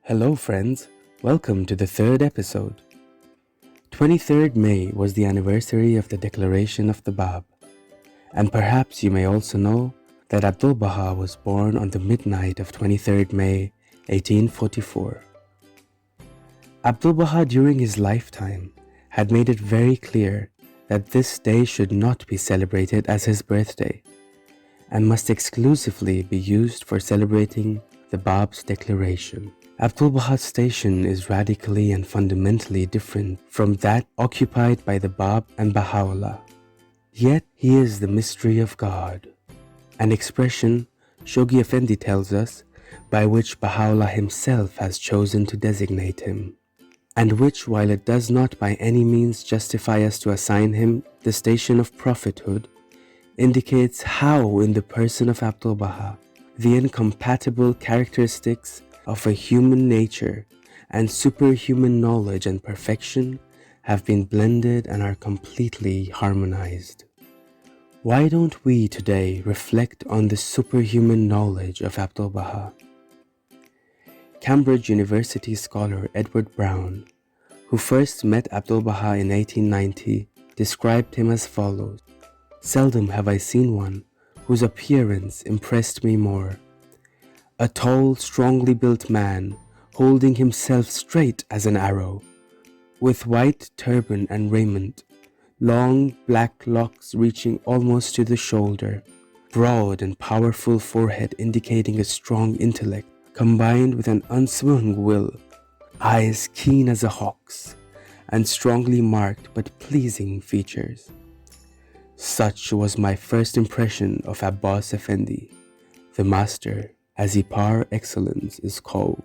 Hello friends, welcome to the third episode. 23rd May was the anniversary of the declaration of the Bab, and perhaps you may also know that Abdul Baha was born on the midnight of 23rd May 1844. Abdul Baha during his lifetime had made it very clear that this day should not be celebrated as his birthday and must exclusively be used for celebrating the Bab's declaration. Abdul Baha's station is radically and fundamentally different from that occupied by the Bab and Baha'u'llah. Yet he is the mystery of God, an expression Shoghi Effendi tells us by which Baha'u'llah himself has chosen to designate him, and which, while it does not by any means justify us to assign him the station of prophethood, indicates how in the person of Abdul Baha the incompatible characteristics of a human nature and superhuman knowledge and perfection have been blended and are completely harmonized. Why don't we today reflect on the superhuman knowledge of Abdul Baha? Cambridge University scholar Edward Brown, who first met Abdul Baha in 1890, described him as follows: "Seldom have I seen one whose appearance impressed me more. A tall, strongly built man, holding himself straight as an arrow, with white turban and raiment, long black locks reaching almost to the shoulder, broad and powerful forehead indicating a strong intellect, combined with an unswung will, eyes keen as a hawk's, and strongly marked but pleasing features. Such was my first impression of Abbas Effendi, the master, as he par excellence is called.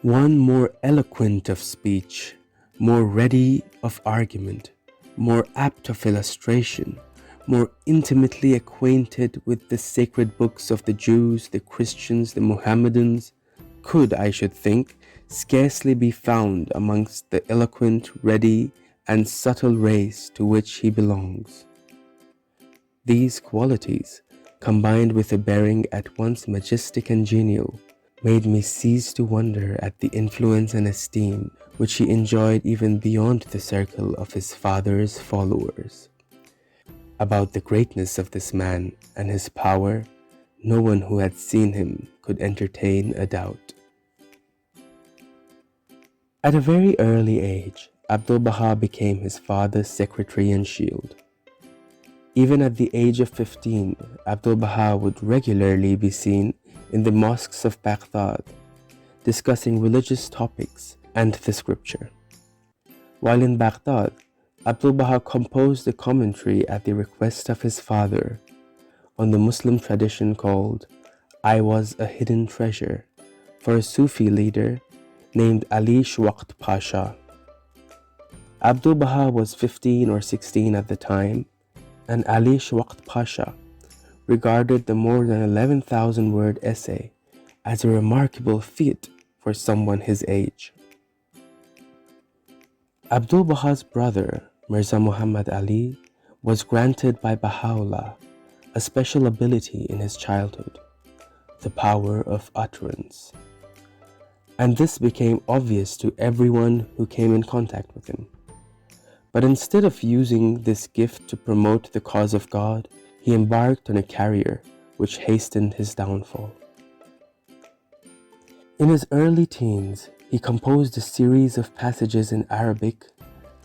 One more eloquent of speech, more ready of argument, more apt of illustration, more intimately acquainted with the sacred books of the Jews, the Christians, the Mohammedans, could, I should think, scarcely be found amongst the eloquent, ready, and subtle race to which he belongs. These qualities, combined with a bearing at once majestic and genial, made me cease to wonder at the influence and esteem which he enjoyed even beyond the circle of his father's followers. About the greatness of this man and his power, no one who had seen him could entertain a doubt." At a very early age, Abdul Baha became his father's secretary and shield. Even at the age of 15, Abdul Baha would regularly be seen in the mosques of Baghdad, discussing religious topics and the scripture. While in Baghdad, Abdul Baha composed a commentary at the request of his father on the Muslim tradition called "I Was a Hidden Treasure" for a Sufi leader named Ali Shwakt Pasha. Abdul Baha was 15 or 16 at the time, and Ali Shwakt Pasha regarded the more than 11,000 word essay as a remarkable feat for someone his age. Abdul Baha's brother, Mirza Muhammad Ali, was granted by Baha'u'llah a special ability in his childhood, the power of utterance. And this became obvious to everyone who came in contact with him. But instead of using this gift to promote the cause of God, he embarked on a career which hastened his downfall. In his early teens, he composed a series of passages in Arabic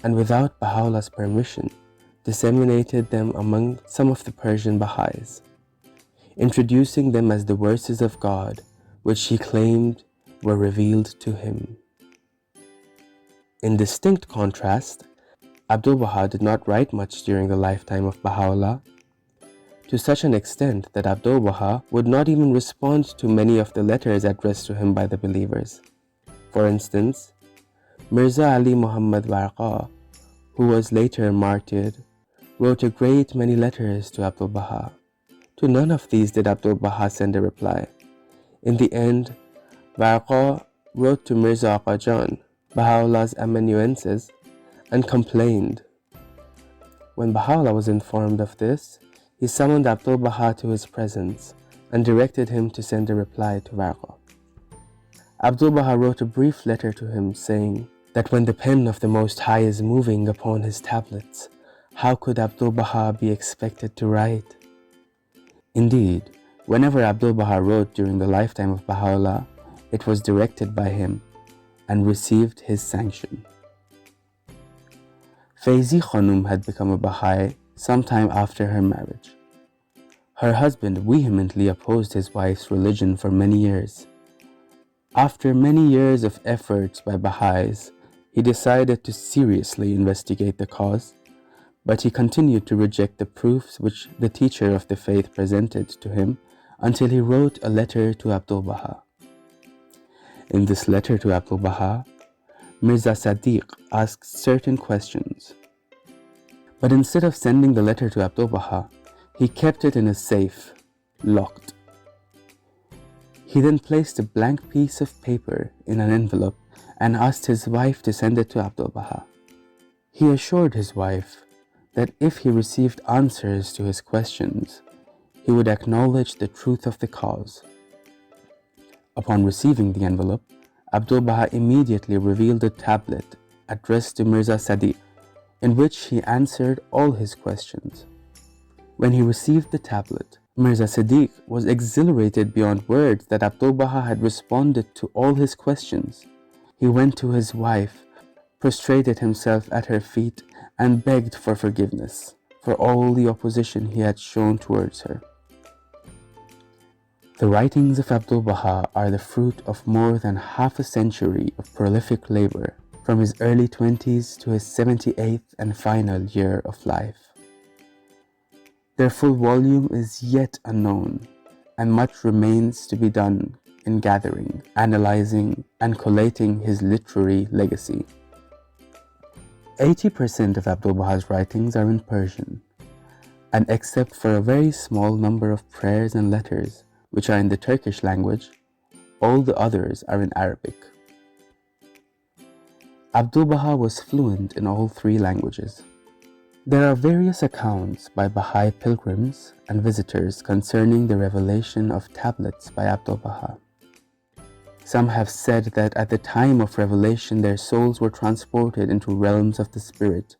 and, without Baha'u'llah's permission, disseminated them among some of the Persian Baha'is, introducing them as the verses of God which he claimed were revealed to him. In distinct contrast, Abdul Baha did not write much during the lifetime of Baha'u'llah, to such an extent that Abdul Baha would not even respond to many of the letters addressed to him by the believers. For instance, Mirza Ali Muhammad Warqa, who was later martyred, wrote a great many letters to Abdul Baha. To none of these did Abdul Baha send a reply. In the end, Warqa wrote to Mirza Aqa Jan, Baha'u'llah's amanuensis, and complained. When Baha'u'llah was informed of this, he summoned Abdul Baha to his presence and directed him to send a reply to Warqa. Abdu'l-Baha wrote a brief letter to him saying that when the pen of the Most High is moving upon his tablets, how could Abdu'l-Baha be expected to write? Indeed, whenever Abdu'l-Baha wrote during the lifetime of Baha'u'llah, it was directed by him and received his sanction. Faizi Khanum had become a Baha'i sometime after her marriage. Her husband vehemently opposed his wife's religion for many years. After many years of efforts by Baha'is, he decided to seriously investigate the cause, but he continued to reject the proofs which the teacher of the faith presented to him until he wrote a letter to Abdu'l-Baha. In this letter to Abdu'l-Baha, Mirza Sadiq asked certain questions. But instead of sending the letter to Abdu'l-Baha, he kept it in a safe, locked. He then placed a blank piece of paper in an envelope and asked his wife to send it to Abdu'l-Baha. He assured his wife that if he received answers to his questions, he would acknowledge the truth of the cause. Upon receiving the envelope, Abdu'l-Baha immediately revealed a tablet addressed to Mirza Sadiq, in which he answered all his questions. When he received the tablet, Mirza Sadiq was exhilarated beyond words that Abdu'l-Baha had responded to all his questions. He went to his wife, prostrated himself at her feet, and begged for forgiveness for all the opposition he had shown towards her. The writings of Abdu'l-Baha are the fruit of more than half a century of prolific labor, from his early 20s to his 78th and final year of life. Their full volume is yet unknown, and much remains to be done in gathering, analyzing, and collating his literary legacy. 80% of Abdu'l-Baha's writings are in Persian, and except for a very small number of prayers and letters, which are in the Turkish language, all the others are in Arabic. Abdu'l-Baha was fluent in all three languages. There are various accounts by Baha'i pilgrims and visitors concerning the revelation of tablets by Abdu'l-Baha. Some have said that at the time of revelation their souls were transported into realms of the spirit,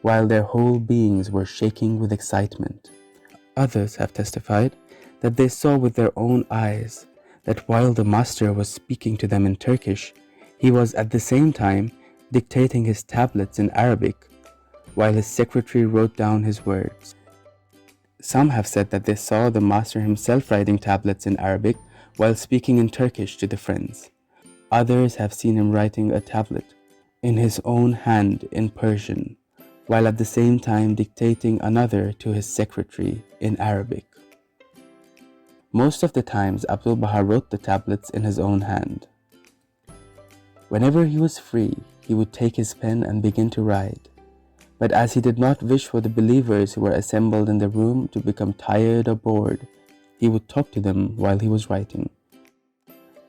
while their whole beings were shaking with excitement. Others have testified that they saw with their own eyes that while the master was speaking to them in Turkish, he was at the same time dictating his tablets in Arabic, while his secretary wrote down his words. Some have said that they saw the master himself writing tablets in Arabic while speaking in Turkish to the friends. Others have seen him writing a tablet in his own hand in Persian, while at the same time dictating another to his secretary in Arabic. Most of the times, Abdu'l-Baha wrote the tablets in his own hand. Whenever he was free, he would take his pen and begin to write. But as he did not wish for the believers who were assembled in the room to become tired or bored, he would talk to them while he was writing.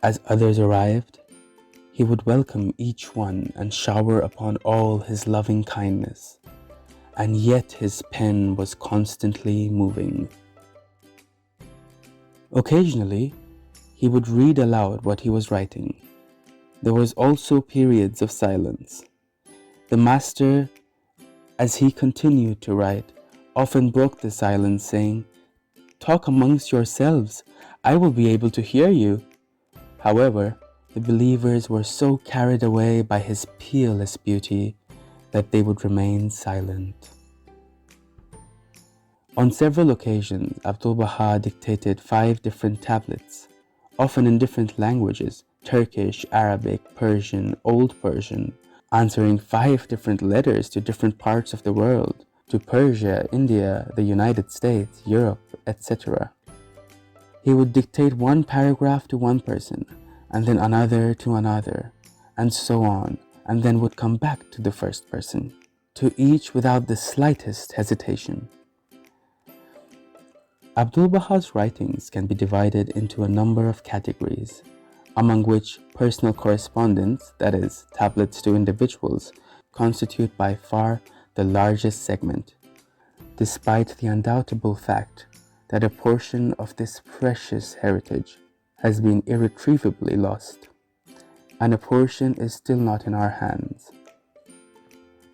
As others arrived, he would welcome each one and shower upon all his loving kindness, and yet his pen was constantly moving. Occasionally, he would read aloud what he was writing. There was also periods of silence. The master, as he continued to write, often broke the silence, saying, "Talk amongst yourselves, I will be able to hear you." However, the believers were so carried away by his peerless beauty that they would remain silent. On several occasions, Abdu'l-Baha dictated 5 different tablets, often in different languages: Turkish, Arabic, Persian, Old Persian, answering 5 different letters to different parts of the world, to Persia, India, the United States, Europe, etc. He would dictate one paragraph to one person, and then another to another, and so on, and then would come back to the first person, to each without the slightest hesitation. Abdu'l-Baha's writings can be divided into a number of categories, among which personal correspondence, that is, tablets to individuals, constitute by far the largest segment, despite the undoubtable fact that a portion of this precious heritage has been irretrievably lost. and a portion is still not in our hands.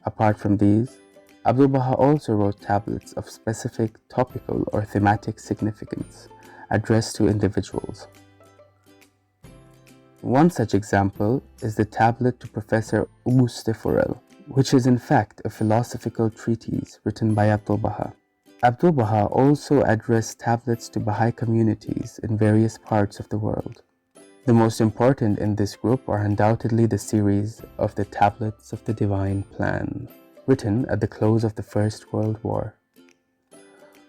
Apart from these, Abdu'l-Baha also wrote tablets of specific topical or thematic significance addressed to individuals. One such example is the tablet to Professor Auguste Forel, which is in fact a philosophical treatise written by Abdu'l-Baha. Abdu'l-Baha also addressed tablets to Baha'i communities in various parts of the world. The most important in this group are undoubtedly the series of the Tablets of the Divine Plan, written at the close of the First World War.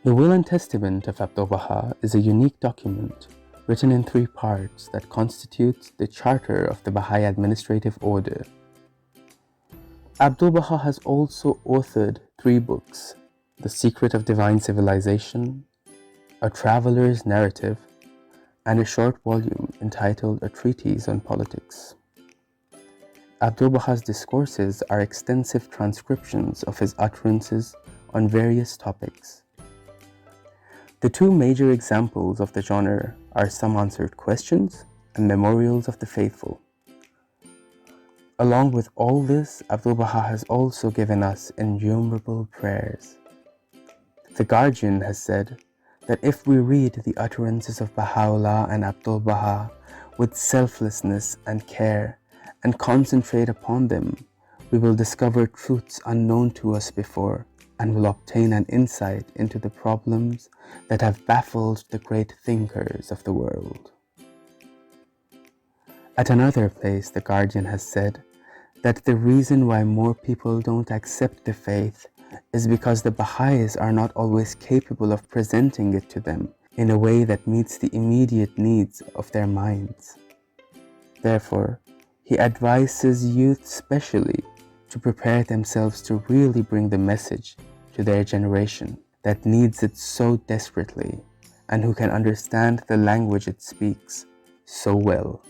The Will and Testament of Abdu'l-Baha is a unique document written in 3 parts that constitutes the charter of the Baha'i Administrative Order. Abdu'l-Baha has also authored 3 books: The Secret of Divine Civilization, A Traveler's Narrative, and a short volume entitled A Treatise on Politics. Abdu'l-Baha's discourses are extensive transcriptions of his utterances on various topics. The 2 major examples of the genre are Some Answered Questions and Memorials of the Faithful. Along with all this, Abdu'l-Baha has also given us innumerable prayers. The Guardian has said that if we read the utterances of Baha'u'llah and Abdu'l-Baha with selflessness and care and concentrate upon them, we will discover truths unknown to us before and will obtain an insight into the problems that have baffled the great thinkers of the world. At another place, the Guardian has said that the reason why more people don't accept the faith is because the Baha'is are not always capable of presenting it to them in a way that meets the immediate needs of their minds. Therefore, he advises youth specially to prepare themselves to really bring the message to their generation that needs it so desperately and who can understand the language it speaks so well.